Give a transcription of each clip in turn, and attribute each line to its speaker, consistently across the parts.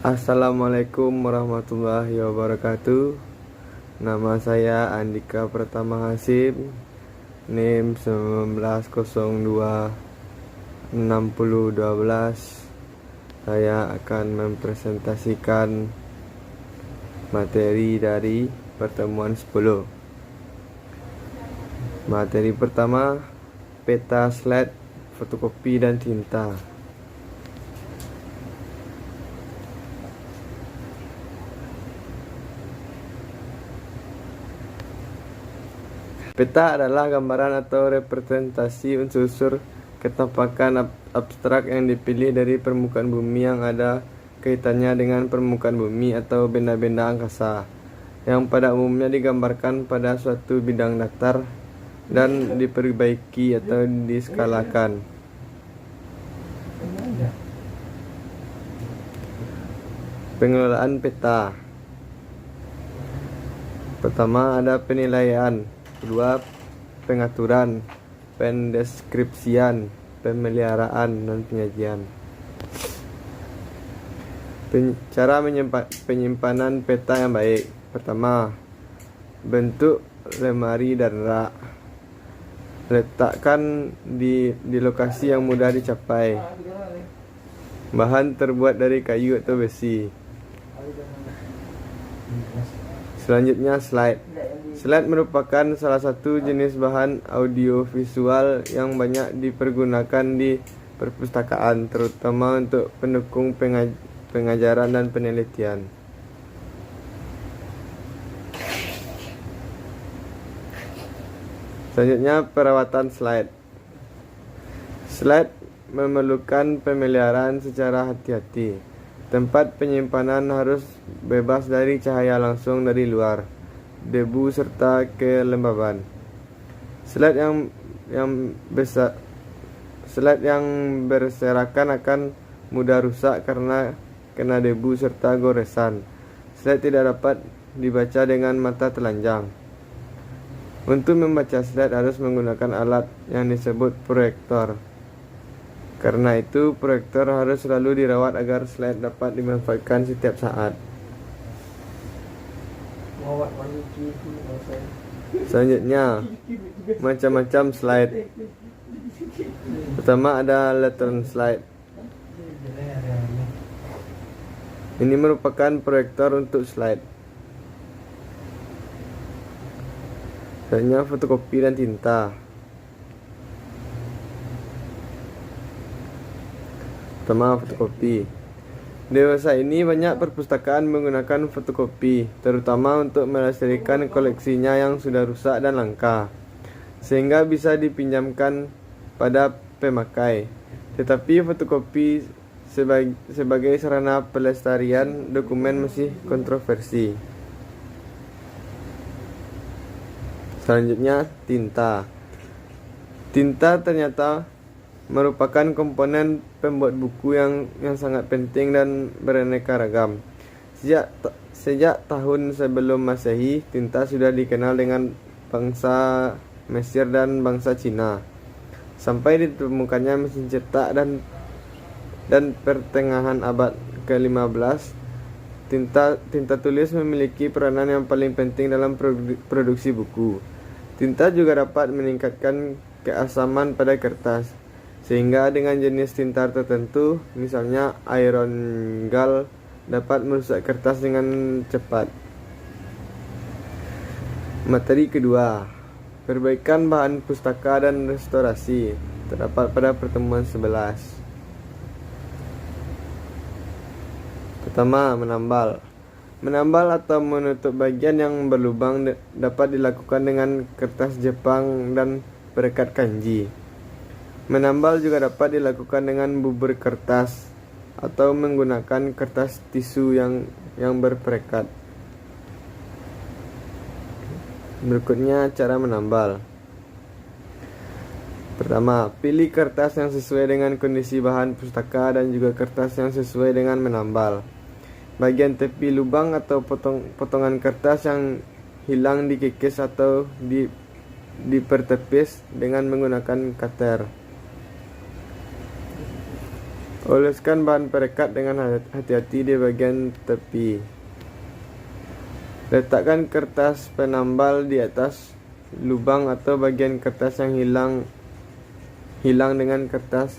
Speaker 1: Assalamualaikum warahmatullahi wabarakatuh. Nama saya Andika Pratama Hasim, NIM 19026012. Saya akan mempresentasikan materi dari pertemuan 10. Materi pertama, peta slide, fotokopi dan tinta. Peta adalah gambaran atau representasi unsur-unsur ketampakan abstrak yang dipilih dari permukaan bumi yang ada kaitannya dengan permukaan bumi atau benda-benda angkasa, yang pada umumnya digambarkan pada suatu bidang datar dan diperbaiki atau diskalakan. Pengelolaan peta. Pertama ada penilaian, kedua pengaturan, pendeskripsian, pemeliharaan, dan penyajian. Cara penyimpanan peta yang baik. Pertama, bentuk lemari dan rak. Letakkan di lokasi yang mudah dicapai. Bahan terbuat dari kayu atau besi. Selanjutnya slide. Slide merupakan salah satu jenis bahan audiovisual yang banyak dipergunakan di perpustakaan, terutama untuk pendukung pengajaran dan penelitian. Selanjutnya, perawatan slide. Slide memerlukan pemeliharaan secara hati-hati. Tempat penyimpanan harus bebas dari cahaya langsung dari luar, debu serta kelembaban. Slide yang berserakan akan mudah rusak karena kena debu serta goresan. Slide tidak dapat dibaca dengan mata telanjang. Untuk membaca slide harus menggunakan alat yang disebut proyektor. Karena itu, proyektor harus selalu dirawat agar slide dapat dimanfaatkan setiap saat. Selanjutnya, macam-macam slide. Pertama ada lantern slide. Ini merupakan proyektor untuk slide. Selanjutnya, fotokopi dan tinta. Pertama, fotokopi. Dewasa ini banyak perpustakaan menggunakan fotokopi, terutama untuk melestarikan koleksinya yang sudah rusak dan langka, sehingga bisa dipinjamkan pada pemakai. Tetapi fotokopi sebagai sarana pelestarian dokumen masih kontroversi. Selanjutnya, tinta. Tinta ternyata merupakan komponen pembuat buku yang sangat penting dan beraneka ragam. Sejak tahun sebelum Masehi, tinta sudah dikenal dengan bangsa Mesir dan bangsa Cina. Sampai ditemukannya mesin cetak dan pertengahan abad ke-15, tinta tulis memiliki peranan yang paling penting dalam produksi buku. Tinta juga dapat meningkatkan keasaman pada kertas, sehingga dengan jenis tinta tertentu, misalnya iron gall, dapat merusak kertas dengan cepat. Materi kedua, perbaikan bahan pustaka dan restorasi, terdapat pada pertemuan 11. Pertama, menambal. Menambal atau menutup bagian yang berlubang dapat dilakukan dengan kertas Jepang dan perekat kanji. Menambal juga dapat dilakukan dengan bubur kertas atau menggunakan kertas tisu yang berperekat. Berikutnya cara menambal. Pertama, pilih kertas yang sesuai dengan kondisi bahan pustaka dan juga kertas yang sesuai dengan menambal. Bagian tepi lubang atau potongan kertas yang hilang dikikis atau dipertepis dengan menggunakan cutter. Oleskan bahan perekat dengan hati-hati di bagian tepi. Letakkan kertas penambal di atas lubang atau bagian kertas yang hilang dengan kertas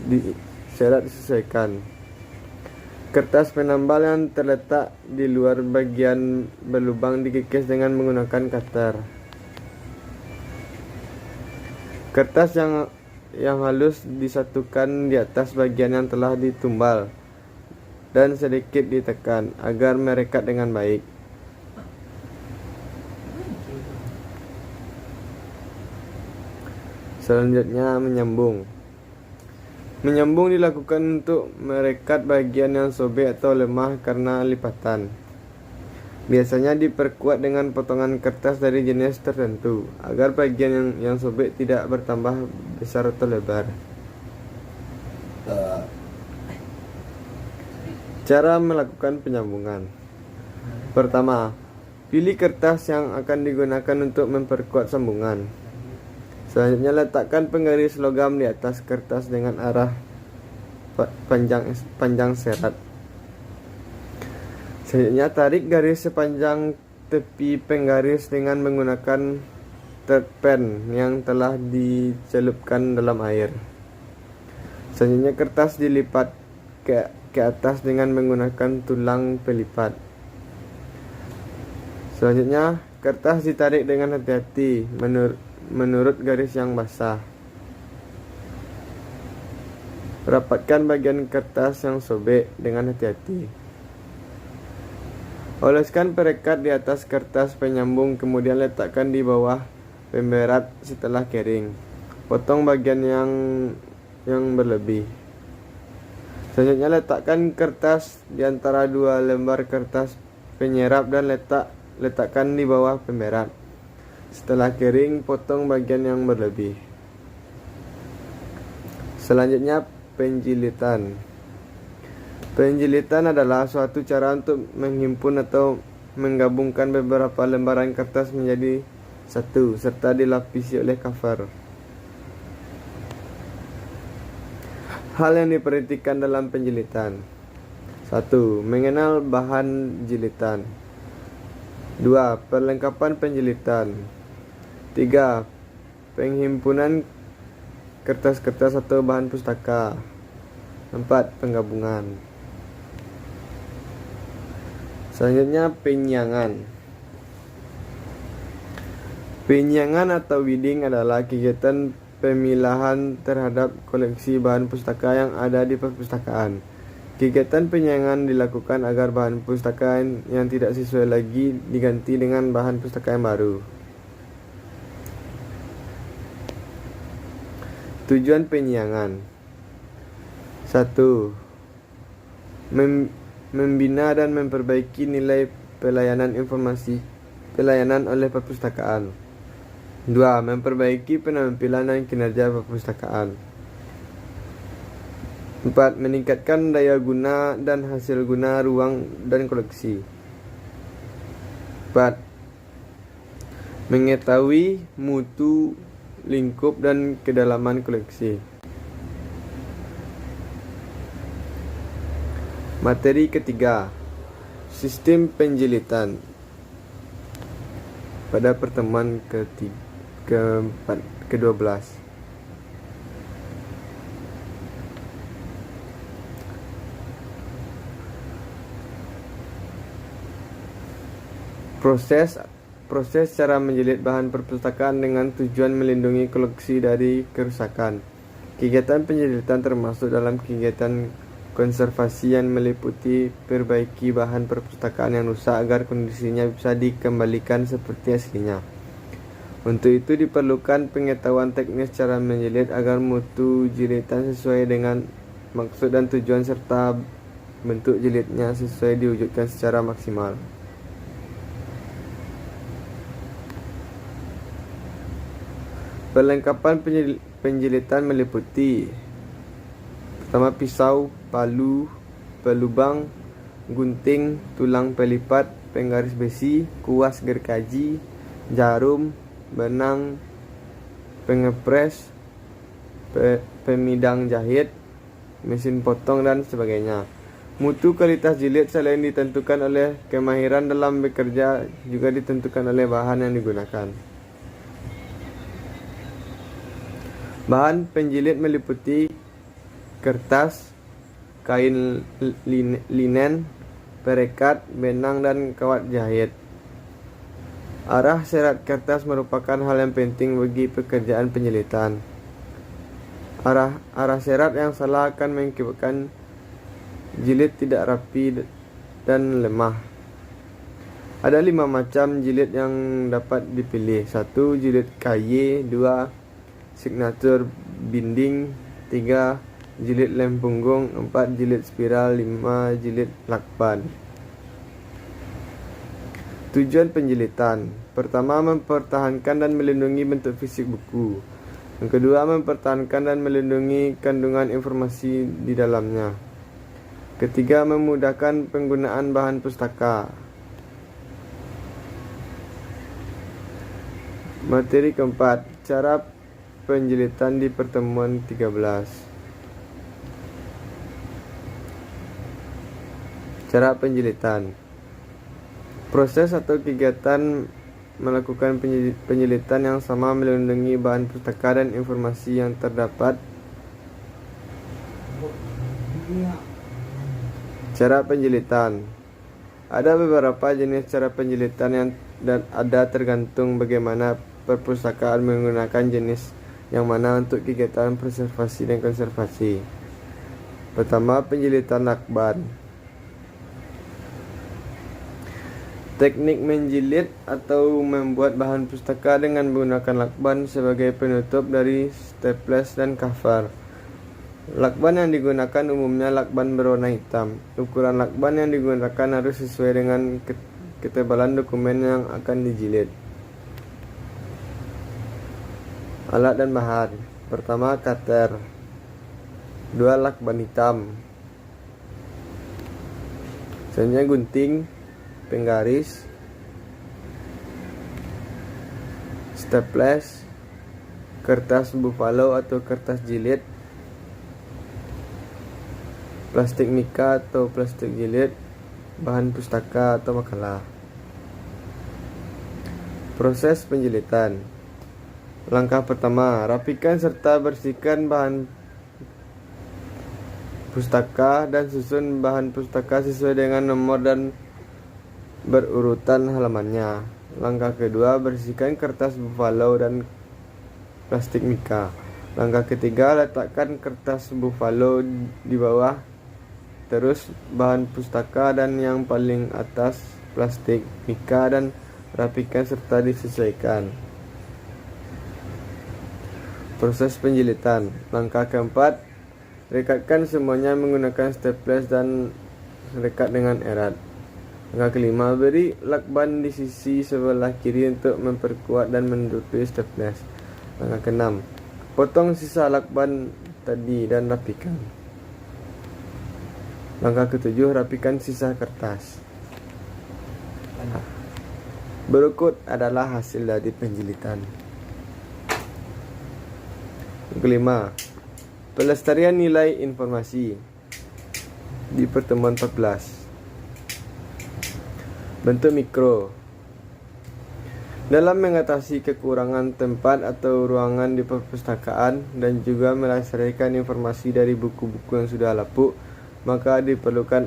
Speaker 1: disesuaikan. Kertas penambal yang terletak di luar bagian berlubang dikikis dengan menggunakan cutter. Kertas yang halus disatukan di atas bagian yang telah ditumbal dan sedikit ditekan agar merekat dengan baik. Selanjutnya menyambung. Menyambung dilakukan untuk merekat bagian yang sobek atau lemah karena lipatan. Biasanya diperkuat dengan potongan kertas dari jenis tertentu agar bagian yang sobek tidak bertambah besar atau lebar. Cara melakukan penyambungan. Pertama, pilih kertas yang akan digunakan untuk memperkuat sambungan. Selanjutnya letakkan penggaris logam di atas kertas dengan arah panjang serat. Selanjutnya tarik garis sepanjang tepi penggaris dengan menggunakan thread pen yang telah dicelupkan dalam air. Selanjutnya kertas dilipat ke atas dengan menggunakan tulang pelipat. Selanjutnya kertas ditarik dengan hati-hati menurut garis yang basah. Rapatkan bagian kertas yang sobek dengan hati-hati. Oleskan perekat di atas kertas penyambung, kemudian letakkan di bawah pemberat setelah kering. Potong bagian yang berlebih. Selanjutnya letakkan kertas di antara dua lembar kertas penyerap dan letakkan di bawah pemberat. Setelah kering, potong bagian yang berlebih. Selanjutnya penjilitan. Penjilitan adalah suatu cara untuk menghimpun atau menggabungkan beberapa lembaran kertas menjadi satu serta dilapisi oleh cover. Hal yang diperhatikan dalam penjilitan. 1. Mengenal bahan jilitan. 2. Perlengkapan penjilitan. 3. Penghimpunan kertas-kertas atau bahan pustaka. 4. Penggabungan. Selanjutnya penyiangan. Penyiangan atau weeding adalah kegiatan pemilahan terhadap koleksi bahan pustaka yang ada di perpustakaan. Kegiatan penyiangan dilakukan agar bahan pustaka yang tidak sesuai lagi diganti dengan bahan pustaka yang baru. Tujuan penyiangan. 1. Membina dan memperbaiki nilai pelayanan oleh perpustakaan. 2. Memperbaiki penampilan dan kinerja perpustakaan. 4. Meningkatkan daya guna dan hasil guna ruang dan koleksi. 4. Mengetahui mutu, lingkup, dan kedalaman koleksi. Materi ketiga, sistem penjilitan. Pada pertemuan ke-12. Proses cara menjilid bahan perpustakaan dengan tujuan melindungi koleksi dari kerusakan. Kegiatan penjilitan termasuk dalam kegiatan konservasi yang meliputi perbaiki bahan perpustakaan yang rusak agar kondisinya bisa dikembalikan seperti aslinya. Untuk itu diperlukan pengetahuan teknis cara menjilid agar mutu jilidan sesuai dengan maksud dan tujuan serta bentuk jilidnya sesuai diwujudkan secara maksimal. Perlengkapan penjilitan meliputi: pertama, pisau, palu, pelubang, gunting, tulang pelipat, penggaris besi, kuas gergaji, jarum, benang, pengepres, pemidang jahit, mesin potong, dan sebagainya. Mutu kualitas jilid selain ditentukan oleh kemahiran dalam bekerja, juga ditentukan oleh bahan yang digunakan. Bahan penjilid meliputi kertas, kain linen, perekat, benang, dan kawat jahit. Arah serat kertas merupakan hal yang penting bagi pekerjaan penjilitan. Arah serat yang salah akan mengakibatkan jilid tidak rapi dan lemah. Ada 5 macam jilid yang dapat dipilih. 1. Jilid kaye. 2. Signature binding. 3. Jilid lem punggung. 4. Jilid spiral. 5. Jilid lakban. Tujuan penjilitan. Pertama, mempertahankan dan melindungi bentuk fisik buku. Yang kedua, mempertahankan dan melindungi kandungan informasi di dalamnya. Ketiga, memudahkan penggunaan bahan pustaka. Materi keempat, cara penjilitan di pertemuan 13. Cara penjilitan. Proses atau kegiatan melakukan penjilitan yang sama melindungi bahan pustaka dan informasi yang terdapat. Cara penjilitan. Ada beberapa jenis cara penjilitan dan ada tergantung bagaimana perpustakaan menggunakan jenis yang mana untuk kegiatan preservasi dan konservasi. Pertama, penjilitan lakban. Teknik menjilid atau membuat bahan pustaka dengan menggunakan lakban sebagai penutup dari staples dan cover. Lakban yang digunakan umumnya lakban berwarna hitam. Ukuran lakban yang digunakan harus sesuai dengan ketebalan dokumen yang akan dijilid. Alat dan bahan. Pertama, cutter. 2. Lakban hitam. Selanjutnya gunting, penggaris, staples, kertas buffalo atau kertas jilid, plastik mika atau plastik jilid, bahan pustaka atau makalah. Proses penjilitan. Langkah pertama, rapikan serta bersihkan bahan pustaka dan susun bahan pustaka sesuai dengan nomor dan berurutan halamannya. Langkah kedua, bersihkan kertas buffalo dan plastik mika. Langkah ketiga, letakkan kertas buffalo di bawah, terus bahan pustaka dan yang paling atas plastik mika, dan rapikan serta disesuaikan. Proses penjilitan. Langkah keempat, rekatkan semuanya menggunakan staples dan rekat dengan erat. Langkah kelima, beri lakban di sisi sebelah kiri untuk memperkuat dan menutupi staples. Langkah keenam, potong sisa lakban tadi dan rapikan. Langkah ketujuh, rapikan sisa kertas. Berikut adalah hasil dari penjilitan. Yang kelima, pelestarian nilai informasi di pertemuan 14. Bentuk mikro. Dalam mengatasi kekurangan tempat atau ruangan di perpustakaan dan juga melestarikan informasi dari buku-buku yang sudah lapuk, maka diperlukan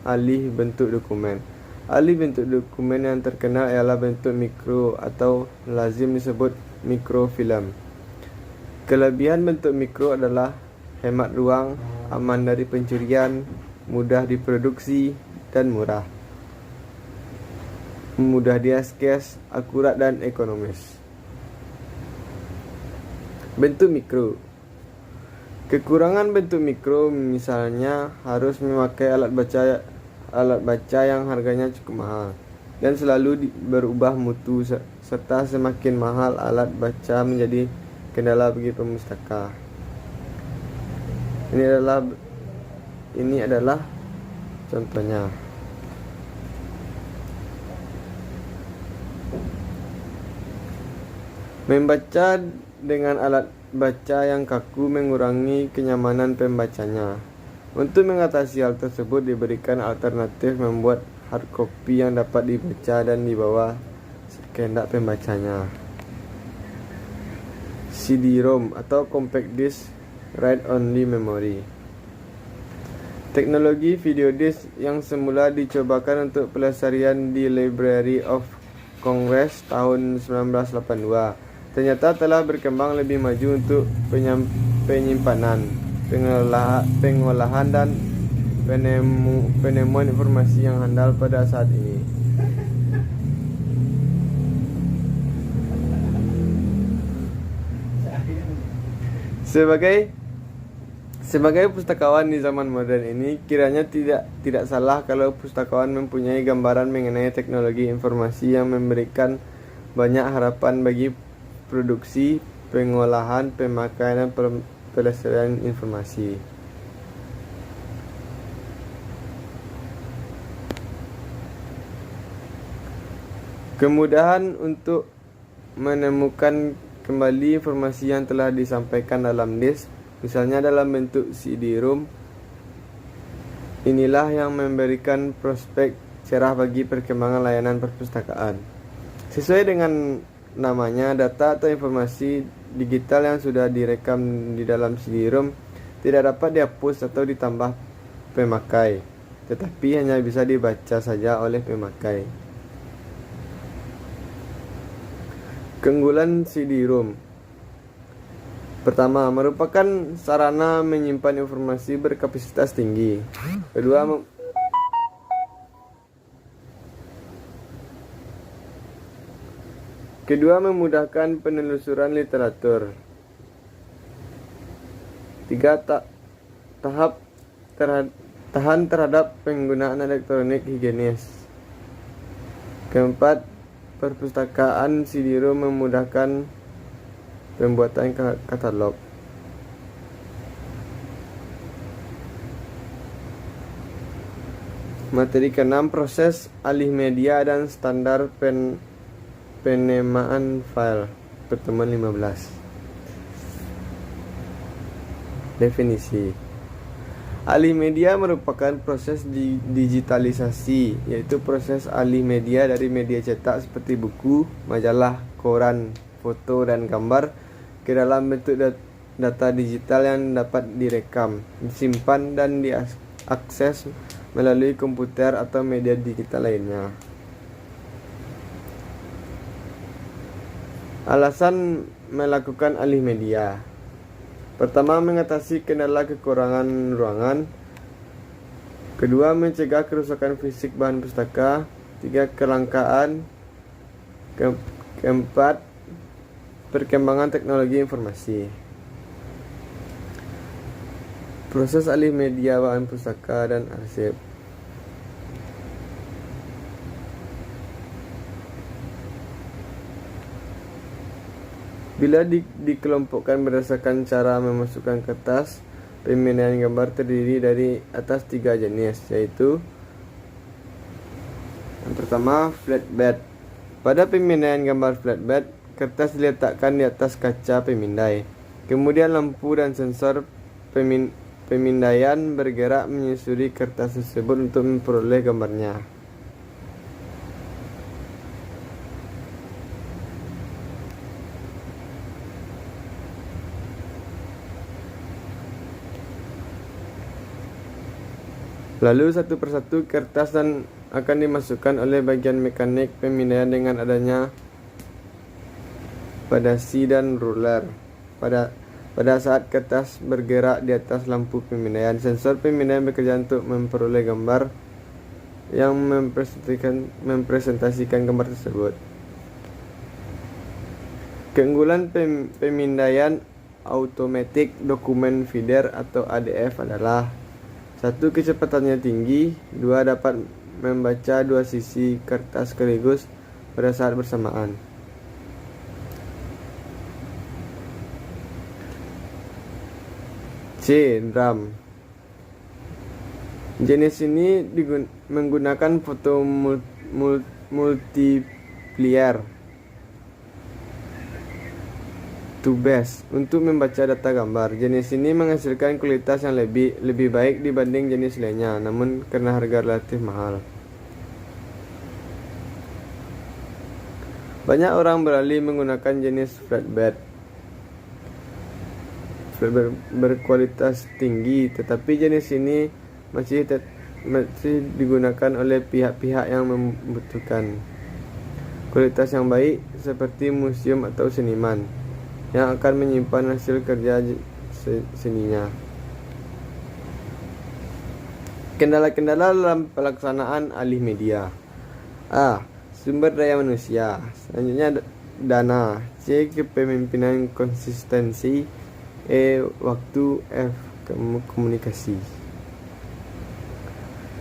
Speaker 1: alih bentuk dokumen. Alih bentuk dokumen yang terkenal ialah bentuk mikro atau lazim disebut mikrofilm. Kelebihan bentuk mikro adalah hemat ruang, aman dari pencurian, mudah diproduksi, dan murah. Mudah diakses, akurat dan ekonomis. Bentuk mikro. Kekurangan bentuk mikro misalnya harus memakai alat baca yang harganya cukup mahal dan selalu berubah mutu, serta semakin mahal alat baca menjadi kendala bagi pemustaka. Ini adalah contohnya. Membaca dengan alat baca yang kaku mengurangi kenyamanan pembacanya. Untuk mengatasi hal tersebut diberikan alternatif membuat hard copy yang dapat dibaca dan dibawa kehendak pembacanya. CD-ROM atau Compact Disc Write Only Memory. Teknologi video disc yang semula dicobakan untuk pelestarian di Library of Congress tahun 1982 ternyata telah berkembang lebih maju untuk penyimpanan, pengolahan dan penemuan informasi yang handal pada saat ini. Sebagai pustakawan di zaman modern ini, kiranya tidak salah kalau pustakawan mempunyai gambaran mengenai teknologi informasi yang memberikan banyak harapan bagi produksi, pengolahan, pemakaian, dan pelestarian informasi. Kemudahan untuk menemukan kembali informasi yang telah disampaikan dalam disk, misalnya dalam bentuk CD-ROM, inilah yang memberikan prospek cerah bagi perkembangan layanan perpustakaan. Sesuai dengan namanya, data atau informasi digital yang sudah direkam di dalam CD-ROM tidak dapat dihapus atau ditambah pemakai, tetapi hanya bisa dibaca saja oleh pemakai. Keunggulan CD-ROM. Pertama, merupakan sarana menyimpan informasi berkapasitas tinggi. Kedua, memudahkan penelusuran literatur. 3. Tahan terhadap penggunaan elektronik higienis. 4. Perpustakaan CD-ROM memudahkan pembuatan katalog. Materi ke-6, proses alih media dan standar penemaan file. Pertemuan 15. Definisi. Alih media merupakan proses digitalisasi, yaitu proses alih media dari media cetak seperti buku, majalah, koran, foto, dan gambar ke dalam bentuk data digital yang dapat direkam, disimpan, dan diakses melalui komputer atau media digital lainnya. Alasan melakukan alih media. Pertama, mengatasi kendala kekurangan ruangan. Kedua, mencegah kerusakan fisik bahan pustaka. 3, kelangkaan. Keempat, perkembangan teknologi informasi. Proses alih media bahan pustaka dan arsip. Bila dikelompokkan berdasarkan cara memasukkan kertas, pemindaian gambar terdiri dari atas 3 jenis, yaitu yang pertama, flatbed. Pada pemindaian gambar flatbed, kertas diletakkan di atas kaca pemindai. Kemudian lampu dan sensor pemindaian bergerak menyusuri kertas tersebut untuk memperoleh gambarnya. Lalu satu persatu kertas dan akan dimasukkan oleh bagian mekanik pemindaian dengan adanya padasi dan ruler. Pada saat kertas bergerak di atas lampu pemindaian, sensor pemindaian bekerja untuk memperoleh gambar yang mempresentasikan gambar tersebut. Keunggulan pemindaian automatic document feeder atau ADF adalah: 1. Kecepatannya tinggi. 2. Dapat membaca dua sisi kertas sekaligus pada saat bersamaan. C. DRAM. Jenis ini menggunakan foto multiplier to best untuk membaca data gambar. Jenis ini menghasilkan kualitas yang lebih baik dibanding jenis lainnya, namun karena harga relatif mahal. Banyak orang beralih menggunakan jenis flatbed berkualitas tinggi, tetapi jenis ini masih digunakan oleh pihak-pihak yang membutuhkan kualitas yang baik, seperti museum atau seniman yang akan menyimpan hasil kerja seninya. Kendala-kendala dalam pelaksanaan alih media. A. Sumber daya manusia. Selanjutnya dana. C. Kepemimpinan konsistensi. E. Waktu. F. Komunikasi.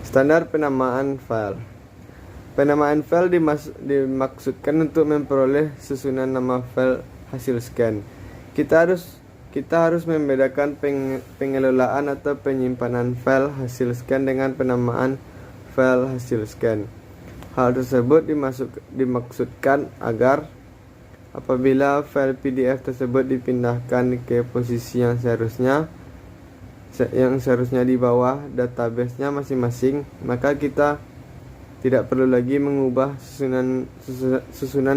Speaker 1: Standar penamaan file. Penamaan file dimaksudkan untuk memperoleh susunan nama file hasil scan. Kita harus membedakan pengelolaan atau penyimpanan file hasil scan dengan penamaan file hasil scan. Hal tersebut dimaksudkan agar apabila file PDF tersebut dipindahkan ke posisi yang seharusnya di bawah database-nya masing-masing, maka kita tidak perlu lagi mengubah susunan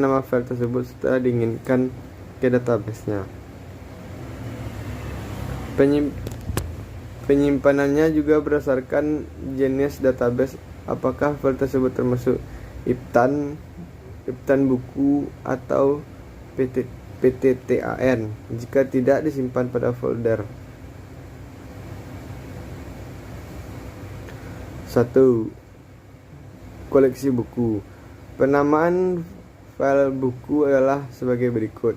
Speaker 1: nama file tersebut setelah diinginkan ke database-nya. Penyimpanannya juga berdasarkan jenis database, apakah file tersebut termasuk IPTAN buku atau PTTAN. Jika tidak, disimpan pada folder. 1. Koleksi buku. Penamaan file buku adalah sebagai berikut.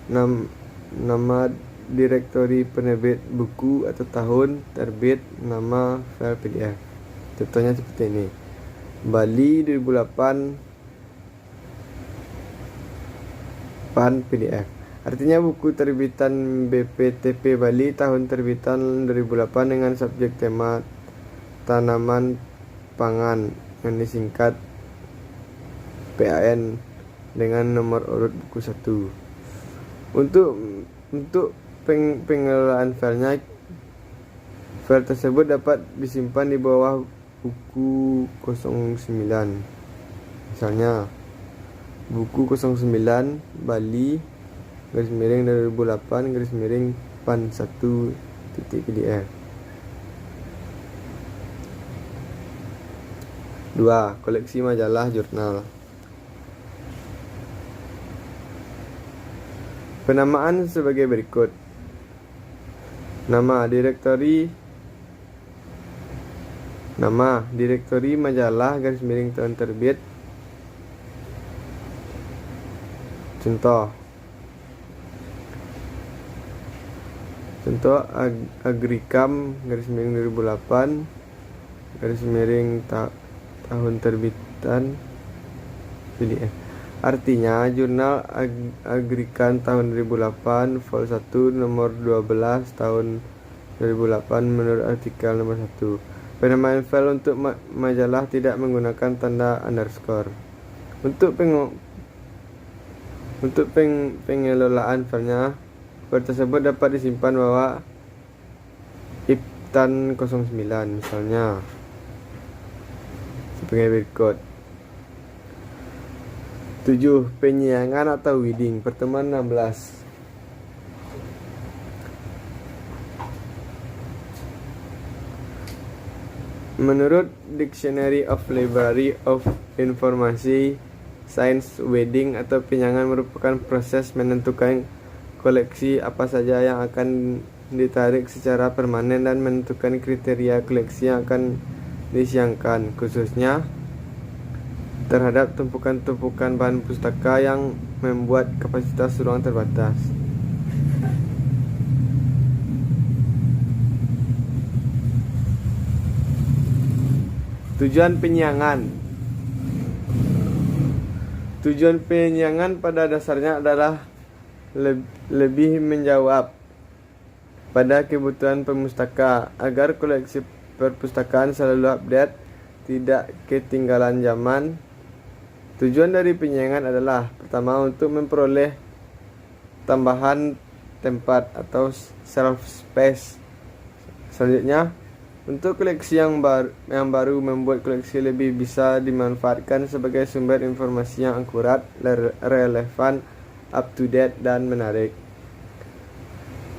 Speaker 1: Nama direktori penerbit buku atau tahun terbit, nama file PDF. Contohnya seperti ini. Bali 2008 PAN PDF. Artinya buku terbitan BPTP Bali tahun terbitan 2008 dengan subjek tema tanaman pangan yang disingkat PAN dengan nomor urut buku 1. Untuk pengelolaan filenya, file tersebut dapat disimpan di bawah buku 09. Misalnya buku 09 Bali _2008 PAN 1.pdf. 2. Koleksi majalah jurnal. Penamaan sebagai berikut. Nama direktori majalah _tahun terbit. Contoh Agrikam _2008 tahun terbitan PDF. Artinya jurnal Agrikam tahun 2008 vol 1 nomor 12 tahun 2008 menurut artikel nomor 1. Penamaan file untuk majalah tidak menggunakan tanda underscore. Untuk pengelolaan filenya, file tersebut dapat disimpan bawah IPTAN 09, misalnya sebagai berikut. 7. Penyiangan atau weeding. Pertemuan 16. Menurut Dictionary of Library of Information Science, weeding atau penyiangan merupakan proses menentukan koleksi apa saja yang akan ditarik secara permanen dan menentukan kriteria koleksi yang akan disiangkan, khususnya terhadap tumpukan-tumpukan bahan pustaka yang membuat kapasitas ruang terbatas. Tujuan penyiangan. Tujuan penyiangan pada dasarnya adalah lebih menjawab pada kebutuhan pemustaka agar koleksi perpustakaan selalu update, tidak ketinggalan zaman. Tujuan dari penyiangan adalah pertama, untuk memperoleh tambahan tempat atau shelf space. Selanjutnya, untuk koleksi yang baru membuat koleksi lebih bisa dimanfaatkan sebagai sumber informasi yang akurat, relevan, up to date, dan menarik.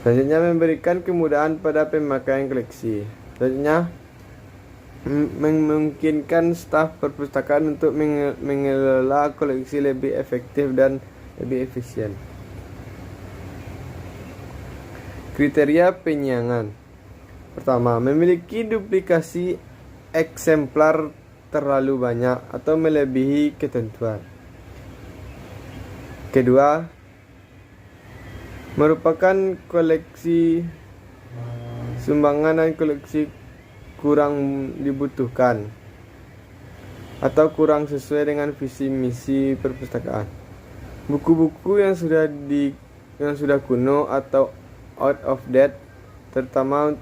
Speaker 1: Selanjutnya, memberikan kemudahan pada pemakaian koleksi. Selanjutnya, memungkinkan staf perpustakaan untuk mengelola koleksi lebih efektif dan lebih efisien. Kriteria penyiangan. Pertama, memiliki duplikasi eksemplar terlalu banyak atau melebihi ketentuan. Kedua, merupakan koleksi sumbangan dan koleksi kurang dibutuhkan atau kurang sesuai dengan visi misi perpustakaan. Buku-buku yang sudah kuno atau out of date, terutama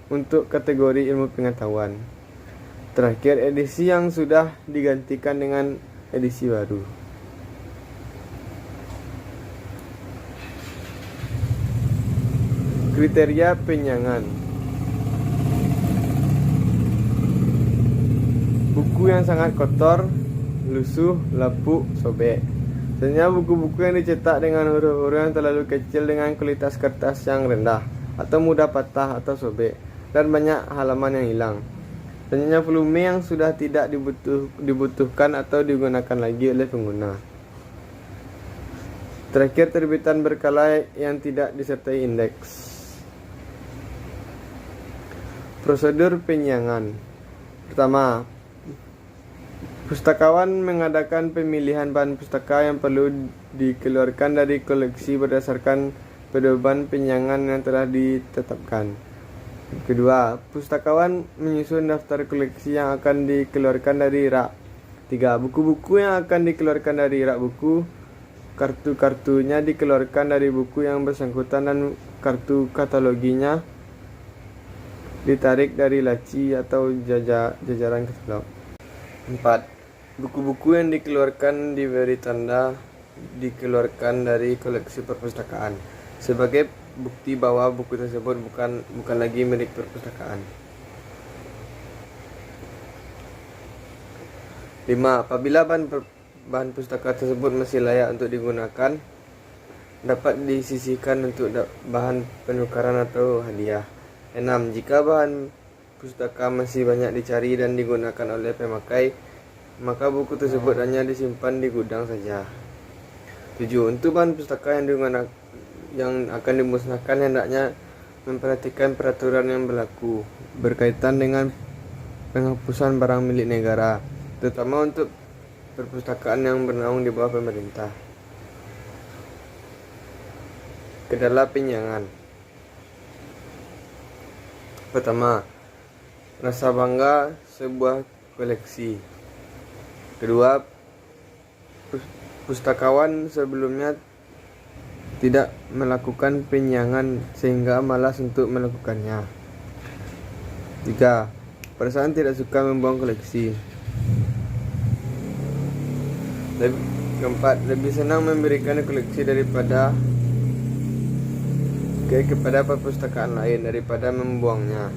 Speaker 1: untuk kategori ilmu pengetahuan. Terakhir, edisi yang sudah digantikan dengan edisi baru. Kriteria penyiangan. Buku yang sangat kotor, lusuh, lapuk, sobek. Sebenarnya buku-buku yang dicetak dengan huruf-huruf yang terlalu kecil dengan kualitas kertas yang rendah atau mudah patah atau sobek, dan banyak halaman yang hilang. Selanjutnya, volume yang sudah tidak dibutuhkan atau digunakan lagi oleh pengguna. Terakhir, terbitan berkala yang tidak disertai indeks. Prosedur penyiangan. Pertama, pustakawan mengadakan pemilihan bahan pustaka yang perlu dikeluarkan dari koleksi berdasarkan pedoman penyiangan yang telah ditetapkan. Kedua, pustakawan menyusun daftar koleksi yang akan dikeluarkan dari rak. 3. Buku-buku yang akan dikeluarkan dari rak buku, kartu-kartunya dikeluarkan dari buku yang bersangkutan dan kartu kataloginya ditarik dari laci atau jajaran katalog. 4. Buku-buku yang dikeluarkan diberi tanda dikeluarkan dari koleksi perpustakaan sebagai bukti bahwa buku tersebut bukan lagi milik perpustakaan. 5. Apabila bahan pustaka tersebut masih layak untuk digunakan, dapat disisihkan untuk bahan penukaran atau hadiah. 6. Jika bahan pustaka masih banyak dicari dan digunakan oleh pemakai, maka buku tersebut hanya disimpan di gudang saja. 7. Untuk bahan pustaka yang akan dimusnahkan, hendaknya memperhatikan peraturan yang berlaku berkaitan dengan penghapusan barang milik negara, terutama untuk perpustakaan yang bernaung di bawah pemerintah. Kendala penyiangan. Pertama, rasa bangga sebuah koleksi. Kedua, pustakawan sebelumnya tidak melakukan penyiangan sehingga malas untuk melakukannya. 3. Perasaan tidak suka membuang koleksi. Keempat, lebih senang memberikan koleksi kepada perpustakaan lain daripada membuangnya.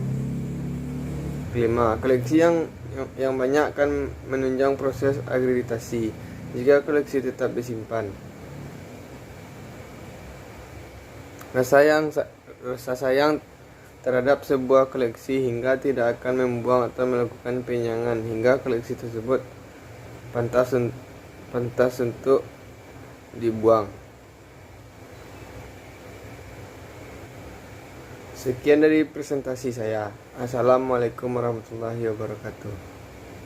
Speaker 1: 5. Koleksi yang banyak akan menunjang proses akreditasi jika koleksi tetap disimpan. Rasa sayang terhadap sebuah koleksi hingga tidak akan membuang atau melakukan penyiangan hingga koleksi tersebut pantas untuk dibuang. Sekian dari presentasi saya. Assalamualaikum warahmatullahi wabarakatuh.